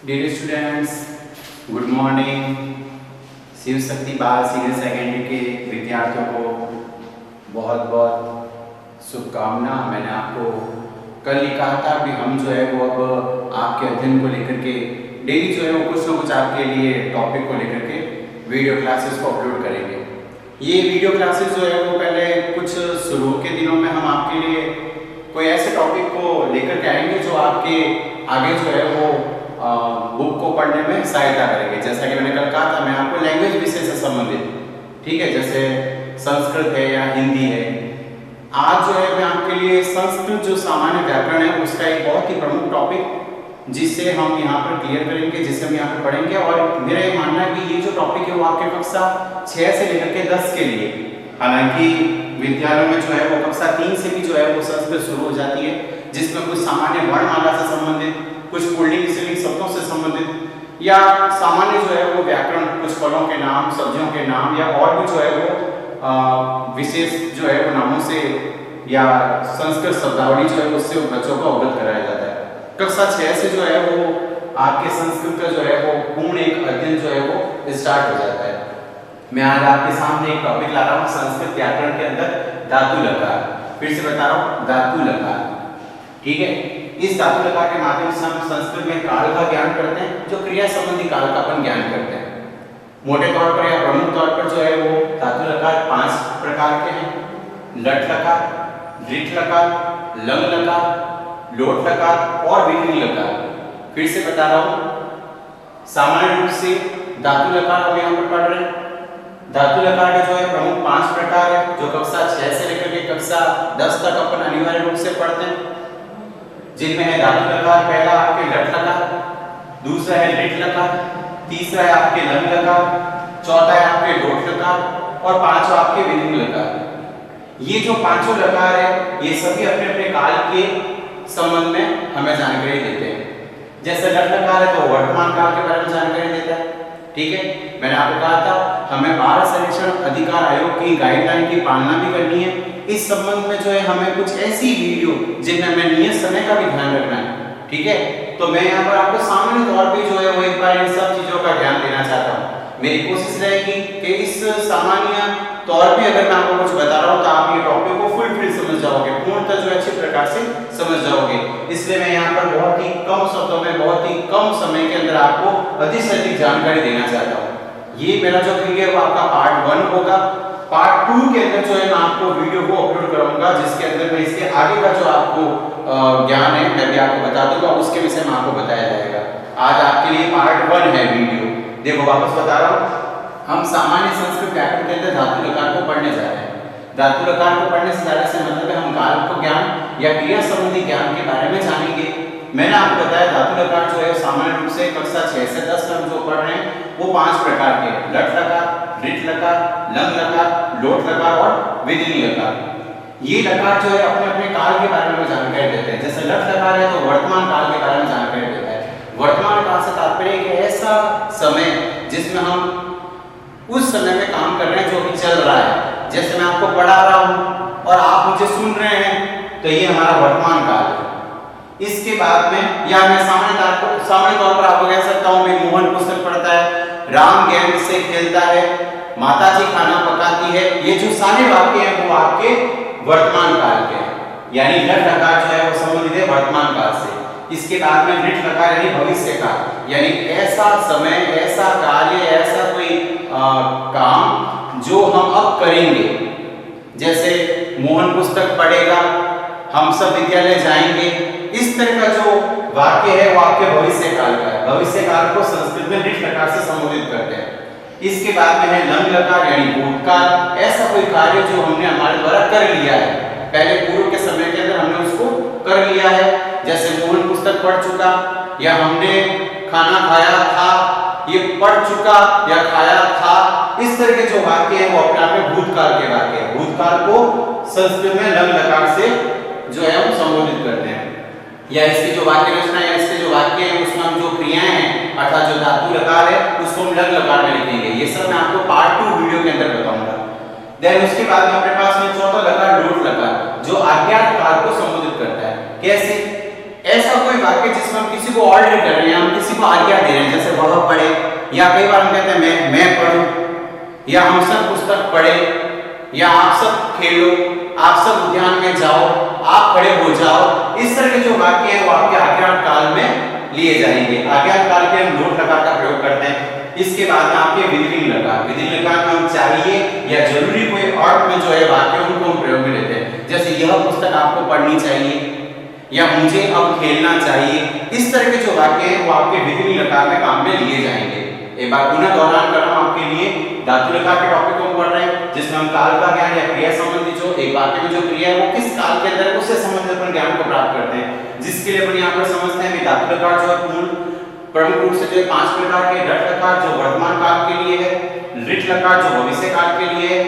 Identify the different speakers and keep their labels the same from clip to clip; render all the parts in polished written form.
Speaker 1: Dear students, good morning. Shiv Shakti Bal senior secondary के विद्यार्थियों को बहुत बहुत शुभकामना। मैंने आपको कल ही कहा था कि हम जो है वो अब आपके अध्ययन को लेकर के डेली जो है वो कुछ ना कुछ आपके लिए टॉपिक को लेकर के वीडियो क्लासेस को अपलोड करेंगे। ये वीडियो क्लासेस जो है वो पहले कुछ शुरू के दिनों में हम आपके लिए कोई ऐसे टॉपिक को लेकर के आएंगे जो आपके आगे जो है वो बुक को पढ़ने में सहायता करेंगे। जैसा कि मैंने कल कहा था, मैं आपको लैंग्वेज विषय से संबंधित, ठीक है, जैसे संस्कृत है या हिंदी है। आज जो है मैं आपके लिए संस्कृत जो सामान्य व्याकरण है उसका एक बहुत ही प्रमुख टॉपिक जिसे हम यहाँ पर क्लियर करेंगे, जिसे हम यहाँ पर पढ़ेंगे। और मेरा ये मानना है कि ये जो टॉपिक है वो आपके कक्षा 6 से लेकर के 10 के लिए, हालांकि विद्यालयों में जो है वो कक्षा 3 से भी जो है वो संस्कृत शुरू हो जाती है, जिसमें कुछ सामान्य वर्णमाला से संबंधित, कुछ पुल्लिंग स्त्रीलिंग शब्दों से संबंधित या सामान्य जो है वो व्याकरण, कुछ फलों के नाम, सब्जियों के नाम या और भी जो है वो विशेष जो है वो नामों से या संस्कृत शब्दावली जो है उससे बच्चों को अवगत कराया जाता है। कक्षा 6 से जो है वो आपके संस्कृत का जो है वो पूर्ण एक अध्ययन जो है वो स्टार्ट हो जाता है। मैं आज आपके सामने एक टॉपिक ला रहा हूँ संस्कृत व्याकरण के अंदर धातु लकार। फिर से बता रहा हूँ, धातु लकार, ठीक है। इस धातु लकार के माध्यम से हम संस्कृत में काल का ज्ञान करते हैं, जो क्रिया संबंधी काल का अपन ज्ञान करते हैं। मोटे तौर पर या प्रमुख तौर पर जो है वो धातु लकार 5 प्रकार के हैं: लट लकार, दृढ़ लकार, लंग लकार, लोट लकार और विकर्ण लकार। फिर से बता रहा हूँ, सामान्य रूप से धातु लकार हम यहाँ पर पढ़ रहे हैं। धातु लकार के जो है प्रमुख 5 प्रकार है, जो कक्षा 6 से लेकर के कक्षा 10 तक अपन अनिवार्य रूप से पढ़ते हैं, जिनमें है धातु लकार। पहला आपके लट लकार, दूसरा है दृढ़ लकार, तीसरा है आपके लंग लकार, चौथा है आपके लोट लकार और पांचवा आपके विकर्ण लकार। ये जो पांचों लकार है ये सभी अपने अपने काल के संबंध में हमें जानकारी देते हैं। जैसे लट लकार है तो वर्तमान काल के बारे में जानकारी देता है, ठीक है। मैंने आपको कहा था हमें भारत सर्वेक्षण अधिकार आयोग की गाइडलाइन की पालना भी करनी है। इस संबंध में जो है हमें कुछ ऐसी वीडियो जिनमें हमें नियत समय का भी ध्यान रखना है, ठीक है। तो मैं यहाँ पर आपको सामान्य तौर पे जो है वो एक बार इन सब चीजों का ध्यान देना चाहता हूँ। मेरी कोशिश रहेगी कि इस सामान्य तौर पे अगर मैं आपको कुछ बता रहा हूँ तो आप ये टॉपिक को फुल समझ जाओगे, पूर्णतः जो है अच्छे प्रकार से समझ जाओगे। इसलिए मैं यहाँ पर बहुत ही कम शब्दों में, बहुत ही कम समय के अंदर आपको अधिक से अधिक जानकारी देना चाहता हूँ। ये मेरा जो वीडियो है वो आपका पार्ट 1 होगा। पार्ट 2 के अंदर जो है मैं आपको वीडियो को अपलोड करूंगा, जिसके अंदर मैं इसके आगे का जो आपको ज्ञान है मैं भी आपको बता दूंगा, उसके विषय में आपको बताया जाएगा। आज आपके लिए पार्ट 1 है वीडियो। देखो वापस बता रहा हूँ, हम सामान्य संस्कृत व्याकरण के अंदर धातु लकार को पढ़ने जा रहे हैं। धातु लकार को पढ़ने से ज्यादा से मतलब है हम काल को ज्ञान या क्रिया संबंधी ज्ञान के बारे में जानेंगे। मैंने आपको बताया धातु लकार जो है सामान्य रूप से कक्षा 6 से 10 तक जो पढ़ रहे हैं वो 5 प्रकार के हैं: लट लकार, दृढ़ लकार, लंग लकार, लोट लकार और विकर्ण लकार। ये लकार जो है अपने अपने काल के बारे में जानकारी देते हैं। जैसे लट लकार है तो वर्तमान काल के बारे में जानकारी देता है। वर्तमान काल से तात्पर्य है ऐसा समय जिसमें हम उस समय में काम कर रहे हैं जो अभी चल रहा है। जैसे मैं आपको पढ़ा रहा हूँ और आप मुझे सुन रहे हैं तो ये हमारा वर्तमान काल है। इसके बाद में या मैं सामान्य तौर पर आपको कह सकता हूँ मैं मोहन पुस्तक पढ़ता है, राम गेंद से खेलता है, माताजी खाना पकाती है। ये जो सारे वाक्य हैं वो आपके वर्तमान काल के हैं, यानी लट लकार जो है वो संबंधित है वर्तमान काल से। इसके बाद में दृढ़ लकार यानी भविष्य काल, यानी ऐसा समय, ऐसा कार्य, ऐसा कोई काम जो हम अब करेंगे। जैसे मोहन पुस्तक पढ़ेगा, हम सब विद्यालय जाएंगे, इस तरह का जो वाक्य है वो आपके भविष्य काल का है। भविष्य काल को संस्कृत में दृढ़ लकार से संबोधित करते हैं। इसके बाद में है लंग लकार यानी भूतकाल, ऐसा कोई कार्य जो हमने हमारे द्वारा कर लिया है, पहले पूर्व के समय के अंदर हमने उसको कर लिया है। जैसे मोहन पुस्तक पढ़ चुका या हमने खाना खाया था, ये पढ़ चुका या खाया था, इस तरह के जो वाक्य है वो अपने आप में भूतकाल के वाक्य है। भूतकाल को संस्कृत में लंग लकार से जो है हम संबोधित करते हैं। या इसकी जो वाक्य रचना या इसके जो वाक्य है उसमें हम जो क्रियाएं हैं अर्थात जो धातु लकार है उसको हम लंग लकार में लिखेंगे। ये सब मैं आपको पार्ट 2 वीडियो के अंदर बताऊंगा। देन उसके बाद में अपने पास में चौथा लकार लोट लकार, जो अज्ञात काल को संबोधित करता है। कैसे? ऐसा कोई वाक्य जिसमें हम किसी को ऑर्डर कर रहे हैं, हम किसी को आज्ञा दे रहे हैं, जैसे वह पढ़े, या कई बार हम कहते हैं मैं पढ़ूं, या हम सब पुस्तक पढ़े, या आप सब खेलो, आप सब उद्यान में जाओ, आप खड़े हो जाओ। इस तरह के जो वाक्य हैं वो आपके आज्ञात काल में लिए जाएंगे। आज्ञात काल के हम लोट लकार का प्रयोग करते हैं। इसके बाद में आपके विधिलिंग लकार, विधिलिंग लकार में हम चाहिए या जरूरी कोई अर्थ में जो है वाक्य उनको हम प्रयोग में लेते हैं। जैसे यह पुस्तक आपको पढ़नी चाहिए, या मुझे अब खेलना चाहिए। इस तरह के जो वाक्य हैं वो आपके विधिलिंग लकार में काम में लिए जाएंगे। एक बार पुनः दोहरान कर रहा हूं आपके लिए, धातु लकार के टॉपिक को हम पढ़ रहे हैं जिसमें हम काल का ज्ञान या क्रिया संबंधी जो एक वाक्य में जो क्रिया है वो किस काल के अंदर है उससे संबंधित अपन ज्ञान को प्राप्त करते हैं। जिसके लिए अपन यहाँ पर समझते हैं धातु लकार जो है प्रमुख रूप से जो 5 प्रकार के, रट लकार जो वर्तमान काल के लिए है, लिट लकार जो भविष्य काल के लिए है,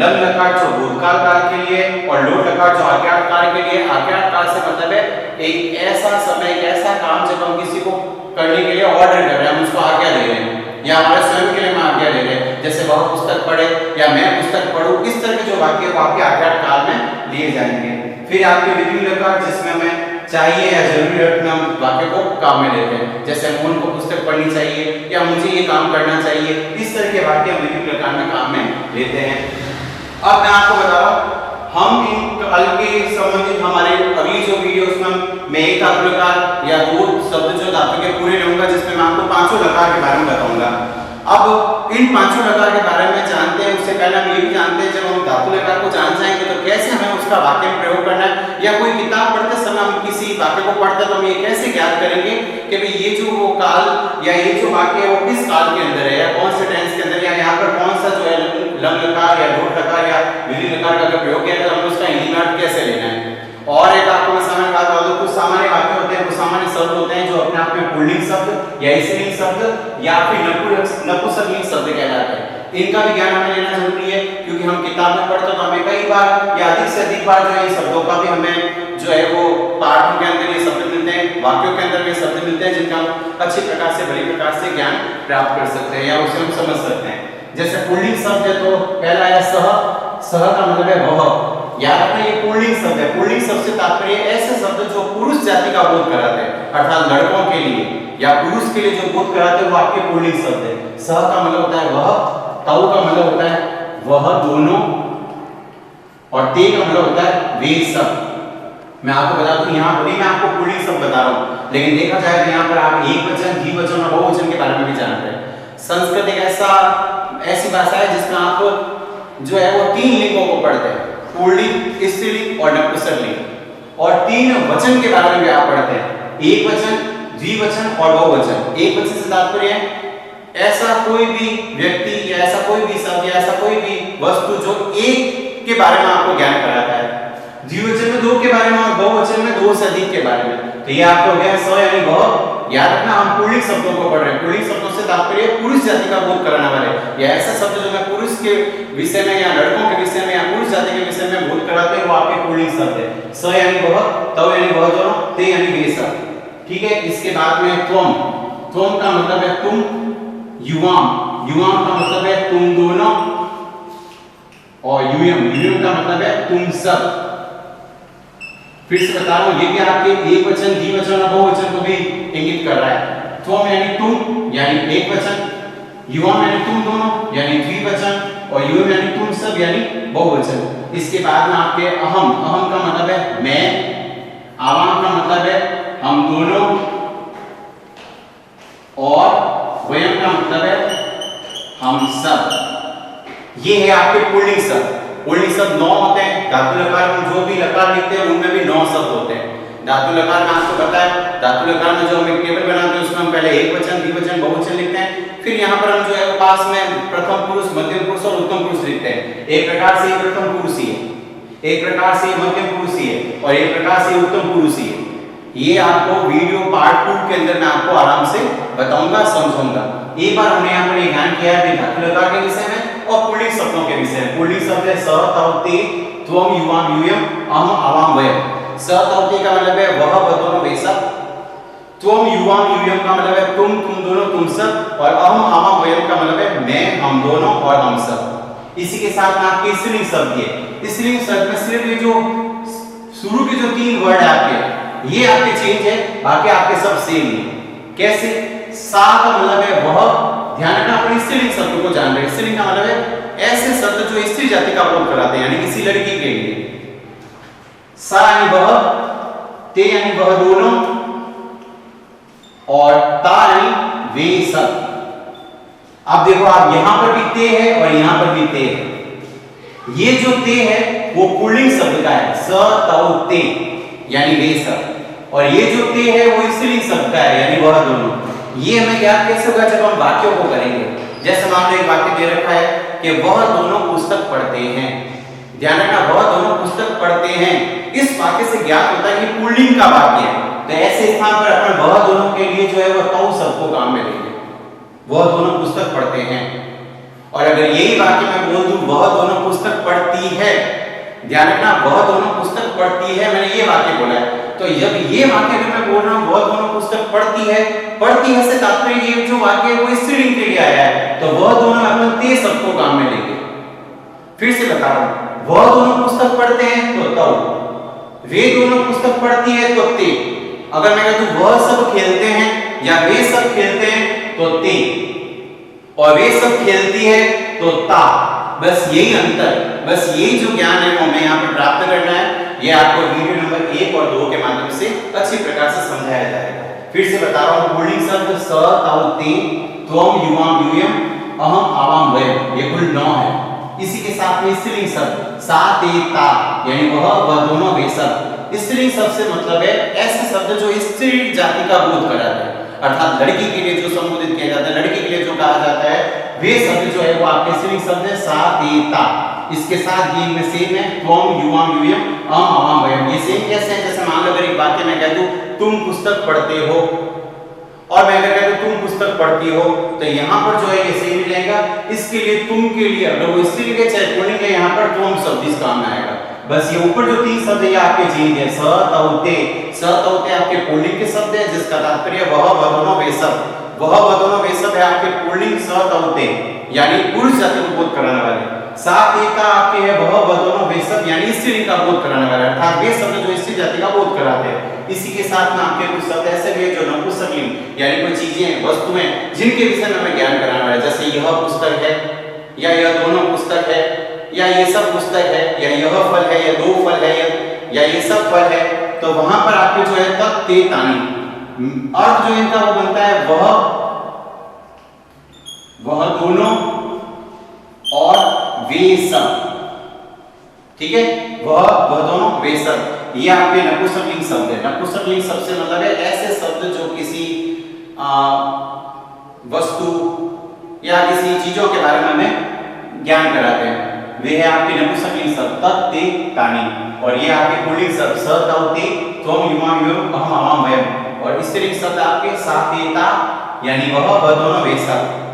Speaker 1: लंग लकार जो भूतकाल काल के लिए, और लोट लकार जो आज्ञात काल के लिए। आज्ञात काल से मतलब है एक ऐसा समय, एक ऐसा काम जब हम किसी को करने के लिए ऑर्डर कर रहे हैं, हम उसको आज्ञा दे रहे हैं, या हमारे स्वयं के लिए हम आज्ञा दे रहे हैं, जैसे वह पुस्तक पढ़े या मैं पुस्तक पढ़ूं। इस तरह के जो वाक्य वो आपके आज्ञात काल में लिए जाएंगे। फिर आपके विधिलिंग लकार जिसमें हमें चाहिए या जरूरी अर्थ में हम वाक्य को काम में लेते हैं, जैसे मोहन को पुस्तक पढ़नी चाहिए या मुझे ये काम करना चाहिए। इस तरह के वाक्य हम विधिलिंग लकार में काम में लेते हैं। अब मैं आपको बता रहा हूं, हम इन काल के संबंधित हमारे अगली जो वीडियोस में मैं एक धातु लकार या दो शब्द जो धातु के पूरे लूंगा, जिसमें मैं आपको पांचों लकार के बारे में बताऊंगा। अब इन पांचों लकार के बारे में जानते हैं उससे पहले हम ये भी जानते हैं, जब हम धातु लकार को जान जाएंगे तो कैसे हमें उसका वाक्य में प्रयोग करना है, या कोई किताब पढ़ते समय हम किसी वाक्य को पढ़ते हैं तो हम ये कैसे ज्ञात करेंगे कि भाई ये जो वो काल या ये जो वाक्य है वो किस काल के अंदर है, या कौन से टेंस के अंदर, या यहाँ पर कौन सा जो है लंग लकार या लोट लकार या विधिलिंग लकार का प्रयोग किया है, हम उसका हिंदी अर्थ कैसे लेना है। और एक आपको मैं सामान्य बात बता दूं, कुछ सामान्य वाक्य होते हैं, कुछ सामान्य शब्द होते हैं जो अपने आप में पुल्लिंग शब्द या स्त्रीलिंग शब्द या फिर नपुंसकलिंग शब्द कहलाते हैं। इनका भी ज्ञान हमें लेना जरूरी है, क्योंकि हम किताब में पढ़ते हैं तो हमें कई बार या अधिक से अधिक बार जो है शब्दों का भी हमें जो है वो पाठों के अंदर ये शब्द मिलते हैं, वाक्यों के अंदर ये शब्द मिलते हैं जिनका हम अच्छी प्रकार से भली प्रकार से ज्ञान प्राप्त कर सकते हैं या उसे हम समझ सकते हैं। जैसे पुल्लिंग शब्द है तो पहला है सह, सह का मतलब है वह। याद रखना ये पुल्लिंग शब्द है। पुल्लिंग शब्द से तात्पर्य ऐसे शब्द जो पुरुष जाति का बोध कराते हैं, अर्थात लड़कों के लिए या पुरुष के लिए जो बोध कराते हैं वो आपके पुल्लिंग शब्द है। सह का मतलब होता है वह, तौ का मतलब होता है वह दोनों, और ते का मतलब होता है वे सब। मैं आपको बता दूं यहाँ पर मैं आपको पुल्लिंग शब्द बता रहा हूँ, लेकिन देखा जाए तो यहाँ पर आप एक वचन, द्विवचन और बहुवचन के बारे में भी जानते हैं। संस्कृत एक ऐसी भाषा है जिसमें आप जो है वो 3 लिंगों को पढ़ते हैं, पुल्लिंग, स्त्रीलिंग और नपुंसकलिंग, और 3 वचन के बारे में भी आप पढ़ते हैं, एक वचन, द्विवचन और बहुवचन। एक वचन से तात्पर्य है ऐसा कोई भी व्यक्ति या ऐसा कोई भी शब्द या ऐसा कोई भी वस्तु जो एक के बारे में आपको ज्ञान कराता है, द्विवचन में 2 के बारे में और बहुवचन में 2 से अधिक के बारे में। तो ये आपको हो गया स यानी वह। याद रखना हम पुल्लिंग शब्दों को पढ़ रहे हैं। पुल्लिंग शब्दों से तात्पर्य पुरुष जाति का बोध कराने वाले या ऐसा शब्द जो मैं पुरुष के विषय में या लड़कों के विषय में या पुरुष जाति के विषय में बोध कराते हैं वो आपके पुल्लिंग शब्द है। स यानी वह, तौ यानी वह दोनों, ते यानी वे सब। ठीक है। इसके बाद में त्वम, त्वम का मतलब है तुम, युवाम, युवाम का मतलब है तुम दोनों, और यूयम, यूयम का मतलब है तुम सब। फिर से बता रहा हूं ये भी आपके एक वचन, द्विवचन और बहुवचन को भी इंगित कर रहा है। त्वम यानी तुम यानी एक वचन, युवाम यानी तुम दोनों यानी द्विवचन, और यूयम यानी तुम सब यानी बहुवचन। इसके बाद में आपके अहम, अहम का मतलब है मैं, आवाम का मतलब है हम दोनों, और वयम का मतलब है हम सब। ये है आपके पुल्लिंग शब्द। पुल्लिंग शब्द 9 होते हैं। धातु लकार में जो भी लकार लिखते हैं उनमें भी 9 शब्द होते हैं। धातु लकार में आपको पता है, धातु लकार में जो हम एक टेबल बनाते हैं उसमें हम पहले एक वचन, द्विवचन, बहुवचन लिखते हैं। फिर यहाँ पर हम जो है पास में प्रथम पुरुष, मध्यम पुरुष और उत्तम पुरुष लिखते हैं। एक प्रकार से ये प्रथम पुरुष ही है, एक प्रकार से मध्यम पुरुष ही है, और एक प्रकार से उत्तम पुरुष ही है। ये आपको वीडियो पार्ट 2 के अंदर मैं आपको आराम से बताऊंगा, समझाऊंगा। एक बार हमने यहाँ पर ध्यान किया है धातु लकार के विषय में और पुल्लिंग शब्दों के विषय में। पुल्लिंग शब्द है स, तौ, ते, त्वम, युवाम, यूयम, अहम, आवाम, वयम। स, तौ, ते का मतलब है वह, वह दोनों, वे सब। त्वम, युवाम, यूयम का मतलब है तुम, तुम दोनों, तुम सब। और अहम, आवाम, वयम का मतलब है मैं, हम दोनों और हम सब। इसी के साथ में आपके स्त्रीलिंग शब्द है। स्त्रीलिंग शब्द में सिर्फ ये जो शुरू के जो 3 वर्ड है आपके ये आपके चेंज है, बाकी आपके सब सेम है। कैसे? सा का मतलब है वह, ध्यान रखना अपन स्त्रीलिंग शब्द को जान रहे हैं। स्त्रीलिंग का मतलब है ऐसे शब्द जो स्त्री जाति का बोध कराते हैं, यानी किसी लड़की के लिए। सा यानी वह, ते यानी वह दोनों, और ता यानी वे सब। अब देखो आप यहां पर भी ते है और यहां पर भी ते है। ये जो ते है वो पुल्लिंग शब्द का है, स तौ ते यानी वे सब, और ये जो ते है वो स्त्रीलिंग शब्द का है, यानी वह दोनों। ये हमें ज्ञात कैसे होगा? जब हम वाक्यों को करेंगे। जैसे मान लो एक वाक्य दे रखा है कि वह दोनों पुस्तक पढ़ते हैं। ध्यान रखना, वह दोनों पुस्तक पढ़ते हैं, इस वाक्य से ज्ञात होता है कि पुल्लिंग का वाक्य है। तो ऐसे स्थान पर अपन वह दोनों के लिए जो है वह तौ शब्द को काम में लेंगे, वह दोनों पुस्तक पढ़ते हैं। और अगर यही वाक्य मैं बोल दूं वह दोनों पुस्तक पढ़ती है, ध्यान रखना वह दोनों पुस्तक पढ़ती है, मैंने ये वाक्य बोला है। तो जब ये वाक्य भी मैं बोल रहा हूं वह दोनों पुस्तक पढ़ती है से तात्पर्य ये जो वाक्य है वो स्त्रीलिंग के लिए आया है, तो वह दोनों अपन ते शब्द को काम में लेंगे। फिर से बता रहा हूं, वह दोनों पुस्तक पढ़ते हैं तो तौ, वे दोनों पुस्तक पढ़ती है तो ते। अगर मैं कहूं वह सब खेलते हैं या वे सब खेलते हैं तो ते, और वे सब खेलती है तो ता। बस यही अंतर, बस यही जो ज्ञान है वो हमें यहाँ पर प्राप्त करना है। ये आपको वीडियो नंबर 1 और 2 के माध्यम से अच्छी प्रकार से समझाया जाएगा। फिर से बता रहा हूँ, पुल्लिंग शब्द स तौ ते, त्वम युवाम यूयम, अहम आवाम वयम, ये कुल 9 है। इसी के साथ में स्त्रीलिंग शब्द सा ते ता, यानी वह दोनों वे सब। स्त्रीलिंग शब्द से मतलब है ऐसे शब्द जो स्त्री जाति का बोध कराते हैं, अर्थात लड़की के लिए जो संबोधित किया जाता है, लड़की के लिए जो कहा जाता है, वे शब्द जो है वो आपके स्त्रीलिंग शब्द है सा ते ता। इसके साथ ये में सेम है, त्वम युवाम यूयम, अहम आवाम वयम। ये सेम कैसे है? जैसे मान लो अगर एक वाक्य में कह दूं तुम पुस्तक पढ़ते हो, और मैं अगर कह दूं तुम पुस्तक पढ़ती हो, तो यहाँ पर जो है ये सेम रहेगा। इसके लिए तुम के लिए अगर वो स्त्रीलिंग है चाहे पुल्लिंग है, यहाँ पर त्वम शब्द इस काम में आएगा। बस ये ऊपर जो 3 शब्द है ये आपके चेंज है, स तौ ते। स तौ ते आपके पुल्लिंग के शब्द है, जिसका तात्पर्य वह दोनों वे सब। वह दोनों वे सब है आपके पुल्लिंग स तौ ते, यानी पुरुष जाति को बोध कराने वाले। सा ते ता आपके है वह दोनों वे सब, यानी स्त्रीलिंग का बोध कराने वाला, अर्थात वे शब्द जो स्त्री जाति का बोध कराते हैं। इसी के साथ में आपके कुछ शब्द ऐसे भी है जो नपुंसकलिंग, यानी कोई चीजें वस्तुएं जिनके विषय में हमें ज्ञान कराना है। जैसे यह पुस्तक है, या यह दोनों पुस्तक है, या ये सब पुस्तक है, या यह फल है, या 2 फल है, या ये सब फल है। तो वहां पर आपके जो है तत् ते तानी, अर्थ जो इनका वो बनता है वह दोनों और वे सब। ठीक है, वह दोनों वे सब, ये आपके नपुंसकलिंग शब्द है। नपुंसकलिंग शब्द से मतलब है ऐसे शब्द जो किसी वस्तु या किसी चीजों के बारे में हमें ज्ञान कराते हैं, वे है आपके नपुंसकलिंग शब्द तत् ते तानी। और ये आपके पुल्लिंग शब्द स तौ ते, त्वम युवाम यूयम, अहम आवाम वयम। और स्त्रीलिंग शब्द आपके सा ते ता, यानी वह दोनों वे सब।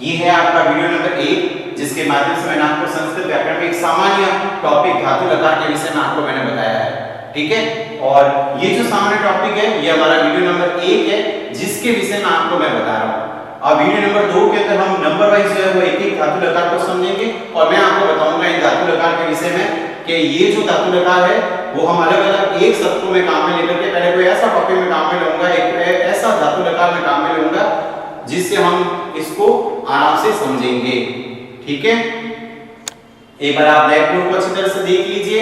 Speaker 1: ये है आपका वीडियो नंबर 1, जिसके माध्यम से मैंने आपको संस्कृत व्याकरण में एक सामान्य टॉपिक धातु लकार के विषय में आपको मैंने बताया है। ठीक है, और ये जो सामान्य टॉपिक है ये हमारा वीडियो नंबर 1 है, जिसके विषय में आपको मैं बता रहा हूँ। अब वीडियो नंबर 2 के अंदर हम नंबर वाइज जो है वो एक धातु लकार को समझेंगे, और मैं आपको बताऊंगा इन धातु लकार के विषय में कि ये जो धातु लकार है वो हम अलग अलग एक शब्द में काम में लेकर के पहले कोई ऐसा टॉपिक में काम में लूंगा, एक ऐसा धातु लकार में काम में लूंगा जिससे हम इसको आराम से समझेंगे। ठीक है, एक बार आप ब्लैक बोर्ड को अच्छी तरह से देख लीजिए।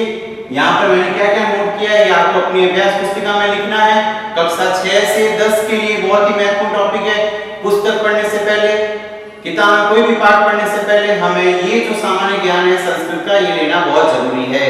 Speaker 1: यहाँ पर मैंने क्या क्या नोट किया है, ये आपको अपनी अभ्यास पुस्तिका में लिखना है। कक्षा 6 से 10 के लिए बहुत ही महत्वपूर्ण टॉपिक है। पुस्तक पढ़ने से पहले, किताब में कोई भी पाठ पढ़ने से पहले हमें ये जो सामान्य ज्ञान है संस्कृत का, ये लेना बहुत जरूरी है।